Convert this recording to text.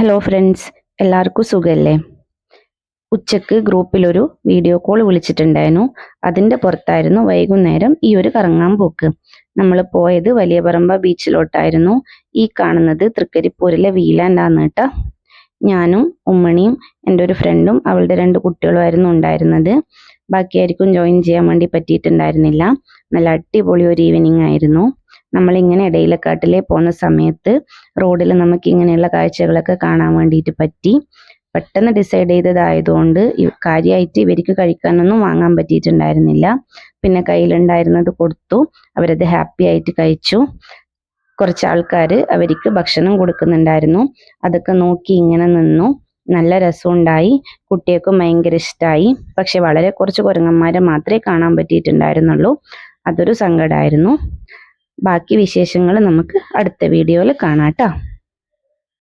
Hello friends, എല്ലാവർക്കും സുഖമല്ലേ? ഉച്ചക്ക് ഗ്രൂപ്പിലൊരു വീഡിയോ കോൾ വിളിച്ചിട്ടുണ്ടായിരുന്നു. അതിൻ്റെ പുറത്തായിരുന്നു വൈകുന്നേരം ഈ ഒരു കറങ്ങാൻ പോക്ക്. നമ്മൾ പോയത് വലിയ പറമ്പ ബീച്ചിലോട്ടായിരുന്നു. ഈ കാണുന്നത് തൃക്കരിപ്പൂരിലെ വീലാൻഡാന്ന് കേട്ടോ. ഞാനും ഉമ്മണിയും എൻ്റെ ഒരു ഫ്രണ്ടും അവളുടെ 2 കുട്ടികളുമായിരുന്നു ഉണ്ടായിരുന്നത്. ബാക്കി ആർക്കും ജോയിൻ ചെയ്യാൻ വേണ്ടി പറ്റിയിട്ടുണ്ടായിരുന്നില്ല. നല്ല അടിപൊളി ഒരു ഈവനിങ് ആയിരുന്നു. നമ്മളിങ്ങനെ ഇടയിലക്കാട്ടിലെ പോകുന്ന സമയത്ത് റോഡിൽ നമുക്ക് ഇങ്ങനെയുള്ള കാഴ്ചകളൊക്കെ കാണാൻ വേണ്ടിയിട്ട് പറ്റി. പെട്ടെന്ന് ഡിസൈഡ് ചെയ്തതായതുകൊണ്ട് കാര്യമായിട്ട് ഇവർക്ക് കഴിക്കാനൊന്നും വാങ്ങാൻ പറ്റിയിട്ടുണ്ടായിരുന്നില്ല. പിന്നെ കയ്യിലുണ്ടായിരുന്നത് കൊടുത്തു. അവരത് ഹാപ്പി ആയിട്ട് കഴിച്ചു. കുറച്ച് ആൾക്കാർ അവർക്ക് ഭക്ഷണം കൊടുക്കുന്നുണ്ടായിരുന്നു. അതൊക്കെ നോക്കി ഇങ്ങനെ നിന്നു. നല്ല രസമുണ്ടായി. കുട്ടികൾക്കും ഭയങ്കര ഇഷ്ടമായി. പക്ഷെ വളരെ കുറച്ച് കുരങ്ങന്മാരെ മാത്രമേ കാണാൻ പറ്റിയിട്ടുണ്ടായിരുന്നുള്ളൂ. അതൊരു സങ്കടമായിരുന്നു. ബാക്കി വിശേഷങ്ങൾ നമുക്ക് അടുത്ത വീഡിയോയിൽ കാണാം ട്ടോ.